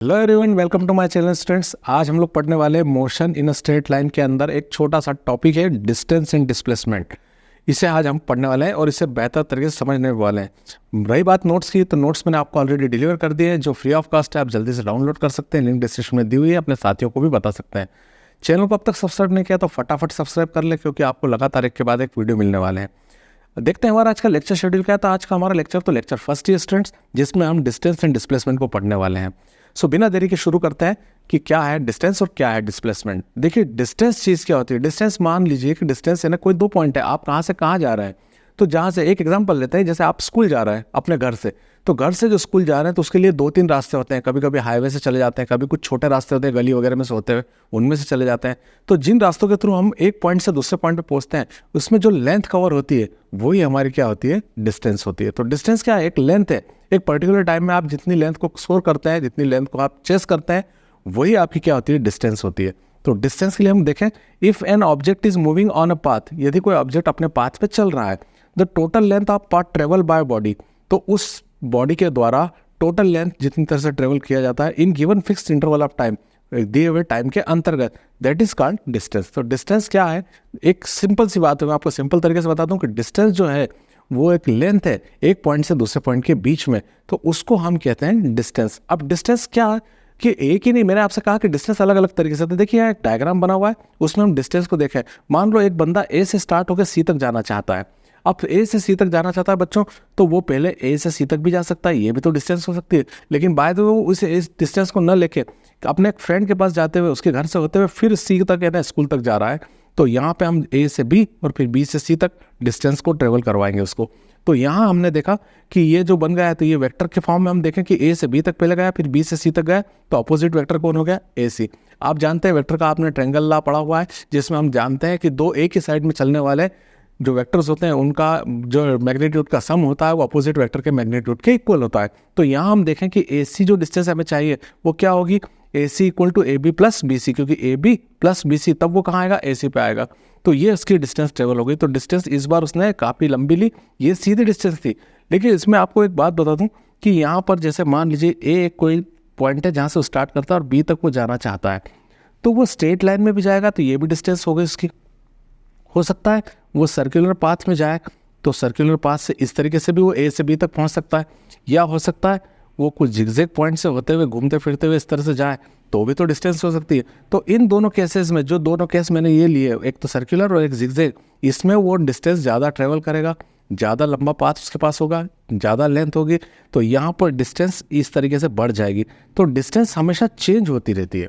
Hello everyone, welcome to my channel students. आज हम लोग पढ़ने वाले हैं motion in a straight line के अंदर एक छोटा सा टॉपिक है डिस्टेंस एंड डिस्प्लेसमेंट। इसे आज हम पढ़ने वाले हैं और इसे बेहतर तरीके से समझने वाले हैं। रही बात नोट्स की, तो नोट्स मैंने आपको ऑलरेडी डिलीवर कर दिए हैं जो फ्री ऑफ कॉस्ट है। आप जल्दी से डाउनलोड कर सकते हैं, लिंक डिस्क्रिप्शन में दी हुई है। अपने साथियों को भी बता सकते हैं। चैनल को अब तक सब्सक्राइब नहीं किया तो फटाफट सब्सक्राइब कर ले, क्योंकि आपको लगातार एक के बाद एक वीडियो मिलने वाले हैं। देखते हैं हमारा आज का लेक्चर शेड्यूल क्या है। तो आज का हमारा लेक्चर फर्स्ट ही स्टूडेंट्स, जिसमें हम डिस्टेंस एंड डिस्प्लेसमेंट को पढ़ने वाले हैं। सो बिना देरी के शुरू करते हैं कि क्या है डिस्टेंस और क्या है डिस्प्लेसमेंट। देखिए, डिस्टेंस चीज़ क्या होती है। डिस्टेंस, मान लीजिए कि डिस्टेंस है ना, कोई दो पॉइंट है, आप कहाँ से कहाँ जा रहे हैं। तो जहाँ से एक एग्जांपल लेते हैं, जैसे आप स्कूल जा रहे हैं अपने घर से, तो घर से जो स्कूल जा रहे हैं तो उसके लिए दो तीन रास्ते होते हैं। कभी कभी हाईवे से चले जाते हैं, कभी कुछ छोटे रास्ते होते हैं गली वगैरह में से होते हुए, उनमें से चले जाते हैं। तो जिन रास्तों के थ्रू हम एक पॉइंट से दूसरे पॉइंट पे पहुंचते हैं, उसमें जो लेंथ कवर होती है वही हमारी क्या होती है, डिस्टेंस होती है। तो डिस्टेंस क्या है, एक लेंथ है। एक पर्टिकुलर टाइम में आप जितनी लेंथ को स्कोर करते हैं, जितनी लेंथ को आप चेस करते हैं, वही आपकी क्या होती है, डिस्टेंस होती है। तो डिस्टेंस के लिए हम देखें, if N object is moving on a path, यदि कोई ऑब्जेक्ट अपने पाथ पे चल रहा है, the total length of path travel by body, तो उस बॉडी के द्वारा टोटल लेंथ जितनी तरह से ट्रेवल किया जाता है in given fixed interval of time, दिए हुए टाइम के अंतर्गत, दैट इज कॉल्ड डिस्टेंस। तो डिस्टेंस क्या है, एक सिंपल सी बात है, मैं आपको सिंपल तरीके से बताता हूँ कि डिस्टेंस जो है वो एक लेंथ है एक पॉइंट से दूसरे पॉइंट के बीच में, तो उसको हम कहते हैं डिस्टेंस। अब डिस्टेंस क्या कि एक ही नहीं, मैंने आपसे कहा कि डिस्टेंस अलग अलग तरीके से। तो देखिए, यहाँ एक डायग्राम बना हुआ है, उसमें हम डिस्टेंस को देखें। मान लो एक बंदा ए से स्टार्ट होकर सी तक जाना चाहता है। अब ए से सी तक जाना चाहता है बच्चों, तो वो पहले ए से सी तक भी जा सकता है, ये भी तो डिस्टेंस हो सकती है। लेकिन बाय द वे वो उस डिस्टेंस को न लेके अपने एक फ्रेंड के पास जाते हुए, उसके घर से होते हुए फिर सी तक या स्कूल तक जा रहा है, तो यहाँ पे हम ए से बी और फिर बी से सी तक डिस्टेंस को ट्रेवल करवाएंगे उसको। तो यहाँ हमने देखा कि ये जो बन गया है, तो ये वेक्टर के फॉर्म में हम देखें कि ए से बी तक पहले गया, फिर बी से सी तक गया, तो अपोजिट वेक्टर कौन हो गया, ए सी। आप जानते हैं वेक्टर का, आपने ट्रायंगल लॉ पढ़ा हुआ है, जिसमें हम जानते हैं कि दो एक ही साइड में चलने वाले जो वेक्टर्स होते हैं उनका जो मैग्नीट्यूड का सम होता है वो अपोजिट वेक्टर के मैग्नीट्यूड के इक्वल होता है। तो यहाँ हम देखें कि ए सी जो डिस्टेंस हमें चाहिए वो क्या होगी, A C equal to A B plus B C, क्योंकि A B plus B C तब वो कहाँ आएगा, ए सी पे आएगा। तो ये उसकी डिस्टेंस ट्रेवल हो गई। तो डिस्टेंस इस बार उसने काफ़ी लंबी ली, ये सीधी डिस्टेंस थी। लेकिन इसमें आपको एक बात बता दूं कि यहाँ पर जैसे मान लीजिए ए एक कोई पॉइंट है जहाँ से स्टार्ट करता है और बी तक वो जाना चाहता है, तो वो स्ट्रेट लाइन में भी जाएगा, तो ये भी डिस्टेंस हो गई उसकी। हो सकता है वो सर्कुलर पाथ में जाए, तो सर्कुलर पाथ से इस तरीके से भी वो ए से बी तक पहुंच सकता है, या हो सकता है वो कुछ जिगजैग पॉइंट से होते हुए घूमते फिरते हुए इस तरह से जाए, तो भी तो डिस्टेंस हो सकती है। तो इन दोनों केसेस में, जो दोनों केस मैंने ये लिए, एक तो सर्कुलर और एक जिगजैग, इसमें वो डिस्टेंस ज़्यादा ट्रेवल करेगा, ज़्यादा लंबा पाथ उसके पास होगा, ज़्यादा लेंथ होगी, तो यहाँ पर डिस्टेंस इस तरीके से बढ़ जाएगी। तो डिस्टेंस हमेशा चेंज होती रहती है,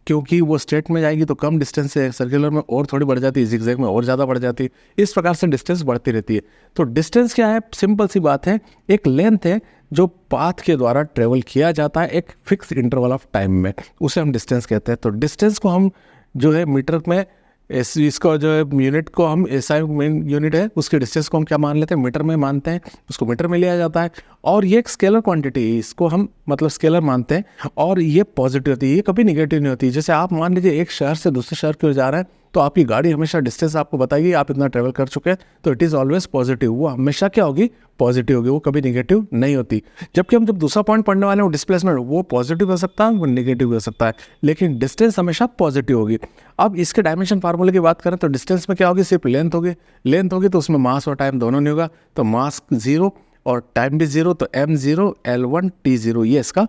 क्योंकि वो स्ट्रेट में जाएगी तो कम डिस्टेंस है, सर्कुलर में और थोड़ी बढ़ जाती है, जिगजैग में और ज़्यादा बढ़ जाती है। इस प्रकार से डिस्टेंस बढ़ती रहती है। तो डिस्टेंस क्या है, सिंपल सी बात है, एक लेंथ है जो पाथ के द्वारा ट्रेवल किया जाता है एक फिक्स इंटरवल ऑफ टाइम में, उसे हम डिस्टेंस कहते हैं। तो डिस्टेंस को हम जो है मीटर में, इसको जो है यूनिट को हम एसआई मेन यूनिट है, उसके डिस्टेंस को हम क्या मान लेते हैं, मीटर में मानते हैं, उसको मीटर में लिया जाता है। और ये एक स्केलर क्वांटिटी है, इसको हम मतलब स्केलर मानते हैं, और ये पॉजिटिव होती है, ये कभी निगेटिव नहीं होती। जैसे आप मान लीजिए एक शहर से दूसरे शहर की ओर जा रहे हैं, तो आपकी गाड़ी हमेशा डिस्टेंस आपको बताएगी, आप इतना ट्रेवल कर चुके हैं, तो इट इज़ ऑलवेज पॉजिटिव। वो हमेशा क्या होगी, पॉजिटिव होगी, वो कभी निगेटिव नहीं होती। जबकि हम जब दूसरा पॉइंट पढ़ने वाले हैं, वो डिस्प्लेसमेंट, वो पॉजिटिव हो सकता है, वो निगेटिव हो सकता है, लेकिन डिस्टेंस हमेशा पॉजिटिव होगी। अब इसके डायमेंशन फार्मूले की बात करें तो डिस्टेंस में क्या होगी, सिर्फ लेंथ होगी। लेंथ होगी तो उसमें मास और टाइम दोनों नहीं होगा, तो मास 0 और टाइम भी 0, तो m0 l1 t0, ये इसका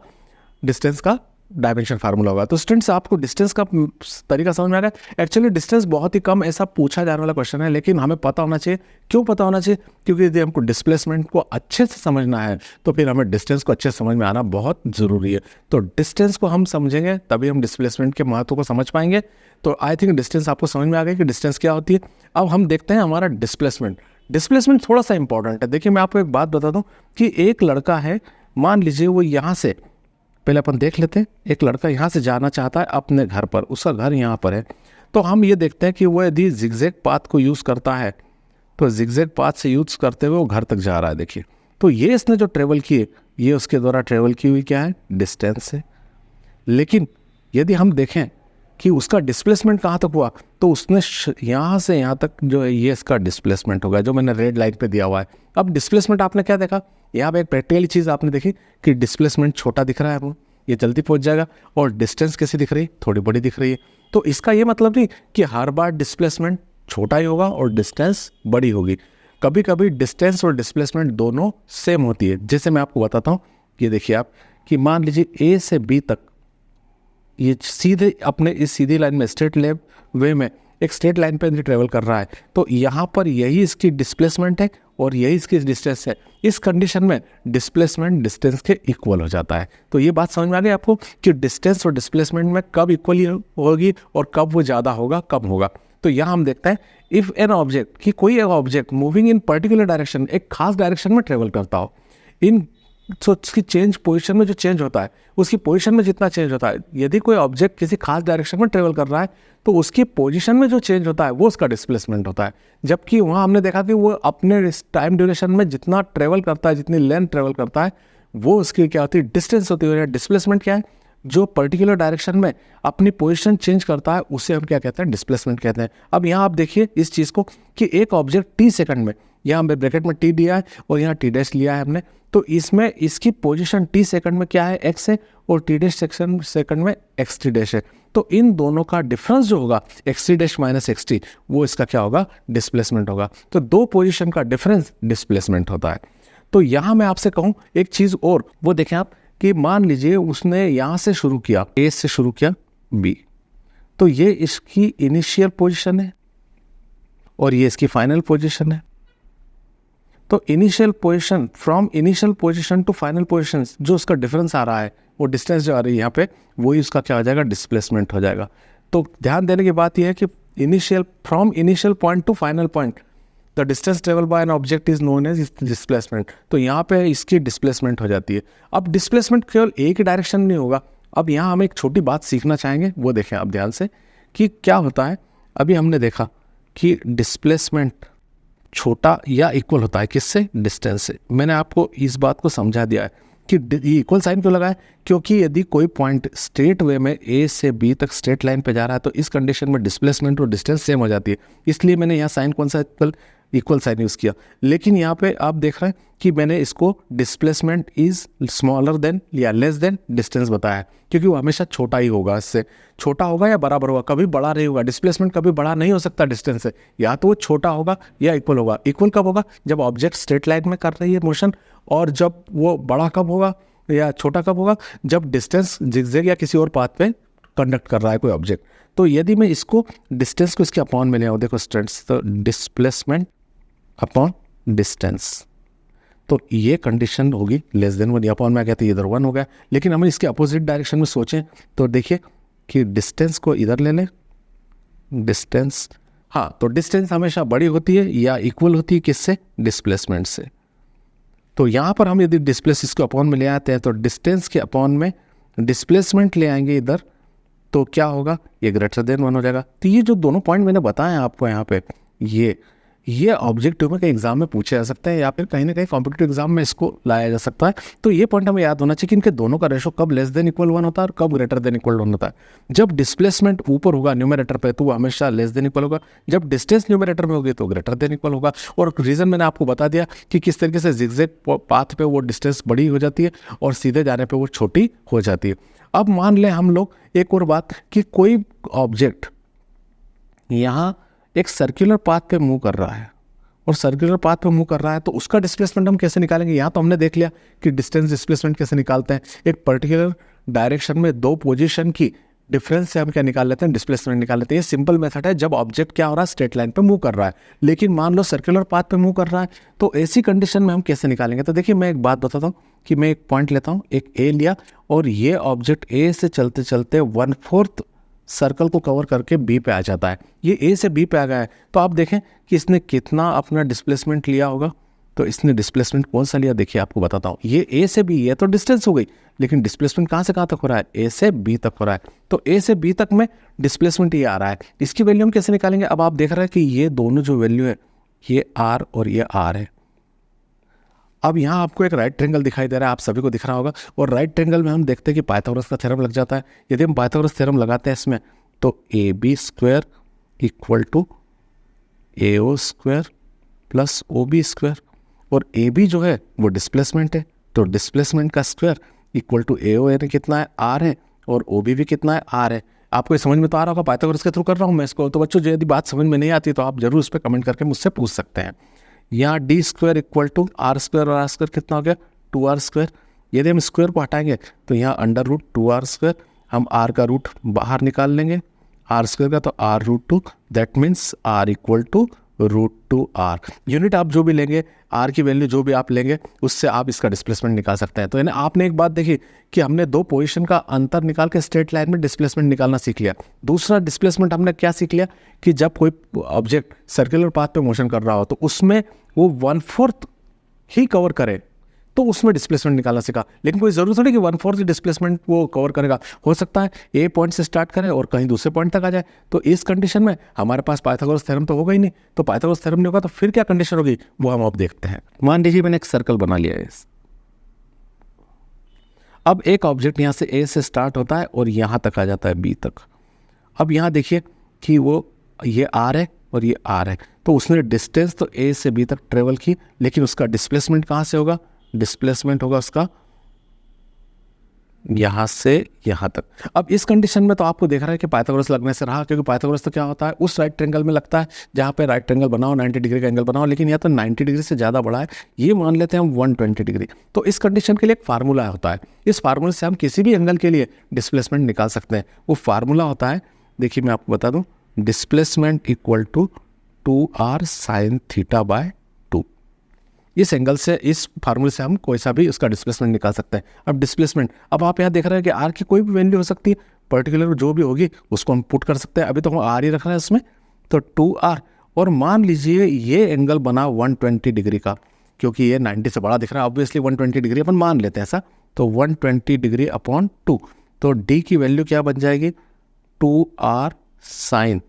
डिस्टेंस का डायमेंशन फार्मूला होगा। तो स्टूडेंट्स, आपको डिस्टेंस का तरीका समझ में आ रहा है। एक्चुअली डिस्टेंस बहुत ही कम ऐसा पूछा जाने वाला क्वेश्चन है, लेकिन हमें पता होना चाहिए। क्यों पता होना चाहिए, क्योंकि यदि हमको डिस्प्लेसमेंट को अच्छे से समझना है तो फिर हमें डिस्टेंस को अच्छे से समझ में आना बहुत ज़रूरी है। तो डिस्टेंस को हम समझेंगे तभी हम डिस्प्लेसमेंट के महत्व को समझ पाएंगे। तो आई थिंक डिस्टेंस आपको समझ में आ गई कि डिस्टेंस क्या होती है। अब हम देखते हैं हमारा डिस्प्लेसमेंट। डिस्प्लेसमेंट थोड़ा सा इंपॉर्टेंट है। देखिए, मैं आपको एक बात बता दूं कि एक लड़का है, मान लीजिए वो यहाँ से, पहले अपन देख लेते हैं, एक लड़का यहाँ से जाना चाहता है अपने घर पर, उसका घर यहाँ पर है। तो हम ये देखते हैं कि वो यदि जिगजैग पाथ को यूज़ करता है, तो जिगजैग पाथ से यूज़ करते हुए वो घर तक जा रहा है। देखिए, तो ये इसने जो ट्रेवल किए, ये उसके द्वारा ट्रेवल की हुई क्या है, डिस्टेंस है। लेकिन यदि हम देखें कि उसका डिस्प्लेसमेंट कहाँ तक हुआ, तो उसने यहाँ से यहाँ तक जो है, ये इसका डिस्प्लेसमेंट होगा, जो मैंने रेड लाइन पे दिया हुआ है। अब डिस्प्लेसमेंट आपने क्या देखा, यहाँ पे एक प्रैक्टिकल चीज़ आपने देखी कि डिस्प्लेसमेंट छोटा दिख रहा है वो, ये जल्दी पहुंच जाएगा, और डिस्टेंस कैसी दिख रही है, थोड़ी बड़ी दिख रही है। तो इसका ये मतलब नहीं कि हर बार डिस्प्लेसमेंट छोटा ही होगा और डिस्टेंस बड़ी होगी। कभी कभी डिस्टेंस और डिस्प्लेसमेंट दोनों सेम होती है। जैसे मैं आपको बताता हूँ, ये देखिए आप कि मान लीजिए ए से बी तक ये सीधे अपने इस सीधी लाइन में स्ट्रेट वे में एक स्ट्रेट लाइन पे ट्रेवल कर रहा है, तो यहाँ पर यही इसकी डिस्प्लेसमेंट है और यही इसकी डिस्टेंस है। इस कंडीशन में डिस्प्लेसमेंट डिस्टेंस के इक्वल हो जाता है। तो ये बात समझ में आ गई आपको कि डिस्टेंस और डिस्प्लेसमेंट में कब इक्वल होगी और कब वो ज़्यादा होगा, कब होगा। तो यहाँ हम देखते हैं इफ़ एन ऑब्जेक्ट, कि कोई एक object moving in particular direction, एक खास डायरेक्शन में ट्रेवल करता हो, इन तो उसकी चेंज पोजीशन में जो चेंज होता है, उसकी पोजीशन में जितना चेंज होता है, यदि कोई ऑब्जेक्ट किसी खास डायरेक्शन में ट्रेवल कर रहा है तो उसकी पोजीशन में जो चेंज होता है वो उसका डिस्प्लेसमेंट होता है। जबकि वहाँ हमने देखा कि वो अपने टाइम ड्यूरेशन में जितना ट्रेवल करता है, जितनी लेंथ ट्रेवल करता है, वो उसकी क्या होती है, डिस्टेंस होती है। डिस्प्लेसमेंट क्या है, जो पर्टिकुलर डायरेक्शन में अपनी पोजीशन चेंज करता है उसे हम क्या कहते हैं, डिस्प्लेसमेंट कहते हैं। अब यहाँ आप देखिए इस चीज़ को कि एक ऑब्जेक्ट टी सेकंड में, यहाँ हमने ब्रैकेट में टी दिया है और यहाँ टी डैश लिया है हमने, तो इसमें इसकी पोजीशन टी सेकंड में क्या है, एक्स है, और टी डैश सेकंड में एक्स टी डैश है। तो इन दोनों का डिफरेंस जो होगा x T dash minus x T, वो इसका क्या होगा, डिस्प्लेसमेंट होगा। तो दो पोजीशन का डिफरेंस डिस्प्लेसमेंट होता है। तो यहाँ मैं आपसे कहूँ एक चीज़ और, वो देखें आप कि मान लीजिए उसने यहाँ से शुरू किया, ए से शुरू किया बी, तो ये इसकी इनिशियल पोजीशन है और ये इसकी फाइनल पोजीशन है। तो initial position, from initial position to final position जो उसका डिफरेंस आ रहा है, वो डिस्टेंस जो आ रही है यहाँ पे, वही उसका क्या हो जाएगा, डिस्प्लेसमेंट हो जाएगा। तो ध्यान देने की बात यह है कि from initial point to final point the distance travel by an object is known as displacement. तो यहाँ पे इसकी डिस्प्लेसमेंट हो जाती है। अब डिस्प्लेसमेंट केवल एक ही डायरेक्शन नहीं होगा। अब यहाँ हम एक छोटी बात सीखना चाहेंगे, वो देखें आप ध्यान से कि क्या होता है। अभी हमने देखा कि डिस्प्लेसमेंट छोटा या इक्वल होता है किससे, डिस्टेंस से। मैंने आपको इस बात को समझा दिया है कि इक्वल साइन क्यों लगा है, क्योंकि यदि कोई पॉइंट स्ट्रेट वे में ए से बी तक स्ट्रेट लाइन पे जा रहा है तो इस कंडीशन में डिस्प्लेसमेंट और डिस्टेंस सेम हो जाती है, इसलिए मैंने यहाँ साइन कौन सा इक्वल साइन यूज़ किया। लेकिन यहाँ पे आप देख रहे हैं कि मैंने इसको डिस्प्लेसमेंट इज स्मॉलर देन या लेस देन डिस्टेंस बताया है, क्योंकि वो हमेशा छोटा ही होगा, इससे छोटा होगा या बराबर होगा, कभी बड़ा नहीं होगा। डिस्प्लेसमेंट कभी बड़ा नहीं हो सकता डिस्टेंस से, या तो वो छोटा होगा या इक्वल होगा। इक्वल कब होगा, जब ऑब्जेक्ट स्ट्रेट लाइन में कर रही है मोशन, और जब वो बड़ा कब होगा या छोटा कब होगा, जब डिस्टेंस जिगजैग या किसी और पाथ पे कंडक्ट कर रहा है कोई ऑब्जेक्ट। तो यदि मैं इसको डिस्टेंस को इसके अपॉन में ले आऊँ, देखो स्टूडेंट्स, तो डिस्प्लेसमेंट अपॉन डिस्टेंस, तो ये कंडीशन होगी लेस देन 1, अपॉन में कहते हैं इधर 1 हो गया। लेकिन हम इसके अपोजिट डायरेक्शन में सोचें तो देखिए कि डिस्टेंस को इधर ले लें, डिस्टेंस, हाँ, तो डिस्टेंस हमेशा बड़ी होती है या इक्वल होती है किससे, डिस्प्लेसमेंट से। तो यहाँ पर हम यदि डिस्प्लेस इसको अपॉन में ले आते हैं तो डिस्टेंस के अपॉन में डिस्प्लेसमेंट ले आएंगे इधर, तो क्या होगा, ये ग्रेटर देन 1 हो जाएगा। तो ये जो दोनों पॉइंट मैंने बताए आपको यहाँ पे, ये ऑब्जेक्टिव में कहीं एग्जाम में पूछे जा सकते हैं या फिर कहीं ना कहीं कॉम्पिटिटिव एग्जाम में इसको लाया जा सकता है। तो ये पॉइंट हमें याद होना चाहिए कि इनके दोनों का रेशो कब लेस देन इक्वल 1 होता है और कब ग्रेटर देन इक्वल 1 होता है। जब डिस्प्लेसमेंट ऊपर होगा न्यूमरेटर पे तो वो हमेशा लेस देन इक्वल होगा, जब डिस्टेंस न्यूमरेटर में होगी तो ग्रेटर देन इक्वल होगा। और रीज़न मैंने आपको बता दिया कि किस तरीके से जिगजैग पाथ पे वो डिस्टेंस बड़ी हो जाती है और सीधे जाने पर वो छोटी हो जाती है। अब मान लें हम लोग एक और बात कि कोई ऑब्जेक्ट यहाँ एक सर्कुलर पाथ पे मूव कर रहा है और सर्कुलर पाथ पे मूव कर रहा है, तो उसका डिस्प्लेसमेंट हम कैसे निकालेंगे। यहाँ तो हमने देख लिया कि डिस्टेंस डिस्प्लेसमेंट कैसे निकालते हैं। एक पर्टिकुलर डायरेक्शन में दो पोजीशन की डिफरेंस से हम क्या निकाल लेते हैं, डिस्प्लेसमेंट निकाल लेते हैं। ये सिंपल मेथड है जब ऑब्जेक्ट क्या हो रहा है, स्ट्रेट लाइन पे मूव कर रहा है। लेकिन मान लो सर्कुलर पाथ पे मूव कर रहा है, तो ऐसी कंडीशन में हम कैसे निकालेंगे। तो देखिए मैं एक बात बताता हूँ कि मैं एक पॉइंट लेता हूँ, एक ए लिया, और ये ऑब्जेक्ट ए से चलते चलते 1/4 सर्कल को कवर करके बी पे आ जाता है। ये ए से बी पे आ गया है, तो आप देखें कि इसने कितना अपना डिस्प्लेसमेंट लिया होगा। तो इसने डिस्प्लेसमेंट कौन सा लिया, देखिए आपको बताता हूँ। ये ए से बी, ये तो डिस्टेंस हो गई, लेकिन डिस्प्लेसमेंट कहाँ से कहाँ तक हो रहा है, ए से बी तक हो रहा है। तो ए से बी तक में डिस्प्लेसमेंट ये आ रहा है। इसकी वैल्यू हम कैसे निकालेंगे। अब आप देख रहे हैं कि ये दोनों जो वैल्यू है, ये आर और ये आर है। अब यहाँ आपको एक राइट ट्रायंगल दिखाई दे रहा है, आप सभी को दिख रहा होगा। और राइट ट्रायंगल में हम देखते हैं कि पाइथागोरस का थ्योरम लग जाता है। यदि हम पाइथागोरस थ्योरम लगाते हैं इसमें, तो AB² equal to AO² plus OB², और AB जो है वो डिस्प्लेसमेंट है, तो डिस्प्लेसमेंट का square equal to A O N कितना है, आर है, और ओ बी भी कितना है, आर है। आपको ये समझ में तो आ रहा होगा, पाइथागोरस के थ्रू कर रहा हूँ मैं इसको। तो बच्चों यदि बात समझ में नहीं आती तो आप जरूर उस पर कमेंट करके मुझसे पूछ सकते हैं। यहाँ D square equal to R square, और आर स्क्वायर कितना हो गया, 2r स्क्वायर। यदि हम स्क्वायर को हटाएंगे तो यहाँ अंडर रूट 2r स्क्वायर, हम r का रूट बाहर निकाल लेंगे आर स्क्वायर का, तो r root 2, that means r equal to root 2r। Unit आप जो भी लेंगे, r की वैल्यू जो भी आप लेंगे उससे आप इसका डिस्प्लेसमेंट निकाल सकते हैं। तो यानी आपने एक बात देखी कि हमने दो पोजीशन का अंतर निकाल के स्ट्रेट लाइन में डिस्प्लेसमेंट निकालना सीख लिया। दूसरा डिस्प्लेसमेंट हमने क्या सीख लिया कि जब कोई ऑब्जेक्ट सर्कुलर पाथ पे मोशन कर रहा हो तो उसमें वो 1/4 ही कवर करे, तो उसमें डिस्प्लेसमेंट निकालना सीखा। लेकिन कोई ज़रूरत नहीं कि 1/4 डिस्प्लेसमेंट वो कवर करेगा, हो सकता है ए पॉइंट से स्टार्ट करे और कहीं दूसरे पॉइंट तक आ जाए। तो इस कंडीशन में हमारे पास पाइथागोरस थ्योरम तो होगा ही नहीं। तो पाइथागोरस थ्योरम नहीं होगा तो फिर क्या कंडीशन होगी वो हम अब देखते हैं। मान लीजिए मैंने एक सर्कल बना लिया है। अब एक ऑब्जेक्ट यहाँ से ए से स्टार्ट होता है और यहाँ तक आ जाता है बी तक। अब यहाँ देखिए कि वो ये आर है और ये आर है, तो उसने डिस्टेंस तो ए से बी तक ट्रेवल की, लेकिन उसका डिस्प्लेसमेंट कहाँ से होगा, डिस्प्लेसमेंट होगा उसका यहाँ से यहाँ तक। अब इस कंडीशन में तो आपको देख रहा है कि पाइथागोरस लगने से रहा, क्योंकि पाइथागोरस तो क्या होता है उस राइट ट्रायंगल में लगता है जहाँ पे राइट ट्रायंगल बनाओ 90 डिग्री का एंगल बनाओ, लेकिन यहाँ तो 90 डिग्री से ज़्यादा बड़ा है, ये मान लेते हैं हम 120 डिग्री। तो इस कंडीशन के लिए एक फार्मूला होता है, इस फार्मूले से हम किसी भी एंगल के लिए डिस्प्लेसमेंट निकाल सकते हैं। वो फार्मूला होता है, देखिए मैं आपको बता दूँ, displacement equal to 2r sin θ/2। इस एंगल से, इस फार्मूले से हम कोई सा भी उसका डिस्प्लेसमेंट निकाल सकते हैं। अब डिस्प्लेसमेंट, अब आप यहाँ देख रहे हैं कि आर की कोई भी वैल्यू हो सकती है, पर्टिकुलर जो भी होगी उसको हम पुट कर सकते हैं। अभी तो हम आर ही रख रहे हैं इसमें, तो 2r, और मान लीजिए ये एंगल बना 120 डिग्री का, क्योंकि ये 90 से बड़ा दिख रहा है, ऑब्वियसली 120 डिग्री अपन मान लेते हैं ऐसा, तो 120 डिग्री अपॉन 2, तो डी की वैल्यू क्या बन जाएगी, 2r साइन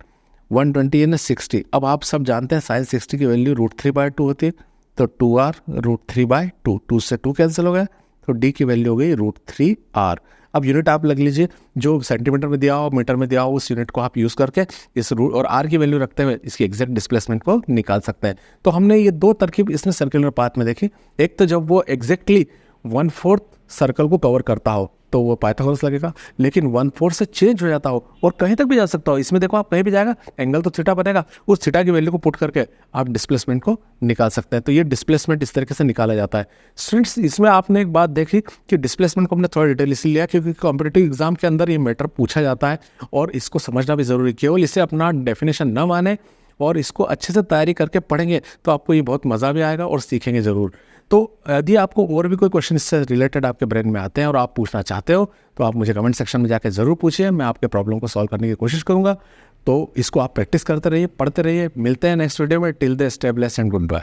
120 यानी 60। अब आप सब जानते हैं साइन 60 की वैल्यू √3/2 होती है, तो 2r √3/2, 2 से 2 कैंसिल हो गया, तो d की वैल्यू हो गई √3r। अब यूनिट आप लग लीजिए, जो सेंटीमीटर में दिया हो, मीटर में दिया हो, उस यूनिट को आप यूज़ करके इस रूट और r की वैल्यू रखते हुए इसकी एग्जैक्ट डिस्प्लेसमेंट को निकाल सकते हैं। तो हमने ये दो तरकीब इसमें सर्कुलर पाथ में देखी। एक तो जब वो एग्जैक्टली 1/4 सर्कल को कवर करता हो तो वो पाइथागोरस लगेगा, लेकिन 1/4 से चेंज हो जाता हो और कहीं तक भी जा सकता हो, इसमें देखो आप कहीं भी जाएगा एंगल तो थीटा बनेगा, उस थीटा की वैल्यू को पुट करके आप डिस्प्लेसमेंट को निकाल सकते हैं। तो ये डिस्प्लेसमेंट इस तरीके से निकाला जाता है। स्टूडेंट्स, इसमें आपने एक बात देखी कि डिस्प्लेसमेंट को हमने थोड़ा डिटेल इसलिए लिया क्योंकि कॉम्पिटिटिव एग्जाम के अंदर ये मैटर पूछा जाता है और इसको समझना भी जरूरी। केवल इसे अपना डेफिनेशन न माने और इसको अच्छे से तैयारी करके पढ़ेंगे तो आपको ये बहुत मज़ा भी आएगा और सीखेंगे ज़रूर। तो यदि आपको और भी कोई क्वेश्चन इससे रिलेटेड आपके ब्रेन में आते हैं और आप पूछना चाहते हो तो आप मुझे कमेंट सेक्शन में जाकर ज़रूर पूछिए, मैं आपके प्रॉब्लम को सॉल्व करने की कोशिश करूँगा। तो इसको आप प्रैक्टिस करते रहिए, पढ़ते रहिए। मिलते हैं नेक्स्ट वीडियो में। Till the stay blessed and good bye.